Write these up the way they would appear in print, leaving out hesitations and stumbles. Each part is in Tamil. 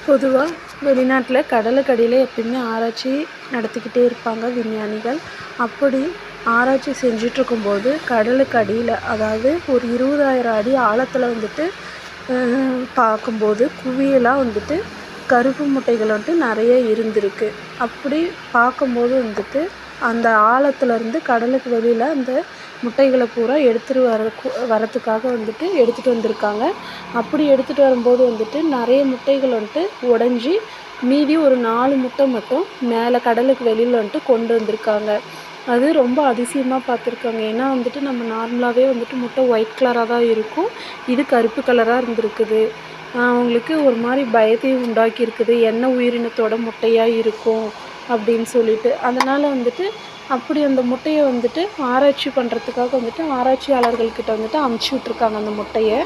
பொதுவாக வெளிநாட்டில் கடலுக்கடியில் எப்பயுமே ஆராய்ச்சி நடத்திக்கிட்டே இருப்பாங்க விஞ்ஞானிகள். அப்படி ஆராய்ச்சி செஞ்சிட்ருக்கும்போது கடலுக்கு அடியில், அதாவது ஒரு 20,000 அடி ஆழத்தில் வந்துட்டு பார்க்கும்போது குவியலாக வந்துட்டு கருப்பு முட்டைகள் வந்துட்டு நிறைய இருந்திருக்கு. அப்படி பார்க்கும்போது வந்துட்டு அந்த ஆழத்துலேருந்து கடலுக்கு வெளியில் அந்த முட்டைகளை பூரா எடுத்துகிட்டு வரத்துக்காக வந்துட்டு எடுத்துகிட்டு வந்திருக்காங்க. அப்படி எடுத்துகிட்டு வரும்போது வந்துட்டு நிறைய முட்டைகள் வந்துட்டு உடஞ்சி மீதி ஒரு 4 முட்டை மட்டும் மேலே கடலுக்கு வெளியில் வந்துட்டு கொண்டு வந்திருக்காங்க. அது ரொம்ப அதிசயமாக பார்த்துருக்காங்க. ஏன்னா வந்துட்டு நம்ம நார்மலாகவே வந்துட்டு முட்டை ஒயிட் கலராக தான் இருக்கும். இது கருப்பு கலராக இருந்திருக்குது. அவங்களுக்கு ஒரு மாதிரி பயத்தையும் உண்டாக்கியிருக்குது. என்ன உயிரினத்தோட முட்டையாக இருக்கும் அப்படின்னு சொல்லிட்டு. அதனால் வந்துட்டு அப்படி அந்த முட்டையை வந்துட்டு ஆராய்ச்சி பண்ணுறதுக்காக வந்துட்டு ஆராய்ச்சியாளர்கள்கிட்ட வந்துட்டு அமுச்சு விட்ருக்காங்க அந்த முட்டையை.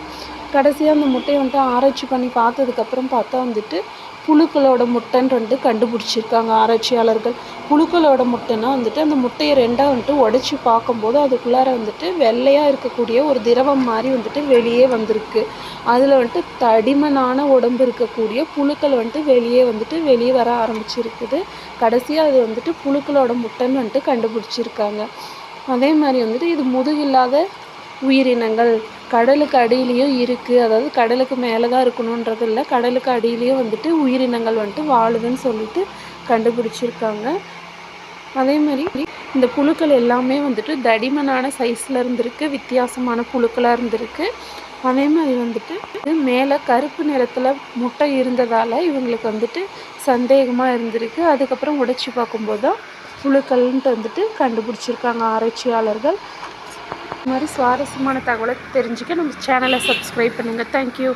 கடைசியாக அந்த முட்டையை வந்துட்டு ஆராய்ச்சி பண்ணி பார்த்ததுக்கப்புறம் பார்த்தா வந்துட்டு புழுக்களோட முட்டைன்னு வந்துட்டு கண்டுபிடிச்சிருக்காங்க ஆராய்ச்சியாளர்கள். புழுக்களோட முட்டைன்னா வந்துட்டு அந்த முட்டையை ரெண்டாக வந்துட்டு உடச்சி பார்க்கும்போது அதுக்குள்ளார வந்துட்டு வெள்ளையாக இருக்கக்கூடிய ஒரு திரவம் மாதிரி வந்துட்டு வெளியே வந்திருக்கு. அதில் வந்துட்டு தடிமனான உடம்பு இருக்கக்கூடிய புழுக்கள் வந்துட்டு வெளியே வர ஆரம்பிச்சிருக்குது. கடைசியாக அது வந்துட்டு புழுக்களோட முட்டைன்னு வந்துட்டு கண்டுபிடிச்சிருக்காங்க. அதே மாதிரி வந்துட்டு இது முதுகில்லாத உயிரினங்கள் கடலுக்கு அடியிலையும் இருக்குது. அதாவது கடலுக்கு மேலே தான் இருக்கணுன்றது இல்லை, கடலுக்கு அடியிலையும் வந்துட்டு உயிரினங்கள் வந்துட்டு வாழுதுன்னு சொல்லிட்டு கண்டுபிடிச்சிருக்காங்க. அதே மாதிரி இந்த புழுக்கள் எல்லாமே வந்துட்டு தடிமனான சைஸில் இருந்திருக்கு, வித்தியாசமான புழுக்களாக இருந்திருக்கு. அதே மாதிரி வந்துட்டு மேலே கருப்பு நிறத்தில் முட்டை இருந்ததால் இவங்களுக்கு வந்துட்டு சந்தேகமாக இருந்திருக்கு. அதுக்கப்புறம் உடைச்சி பார்க்கும்போது தான் புழுக்கள்ன்ட்டு வந்துட்டு கண்டுபிடிச்சிருக்காங்க ஆராய்ச்சியாளர்கள். இது மாதிரி சுவாரஸ்யமான தகவலை தெரிஞ்சுக்க நம்ம சேனலை சப்ஸ்கிரைப் பண்ணுங்கள். தேங்க்யூ.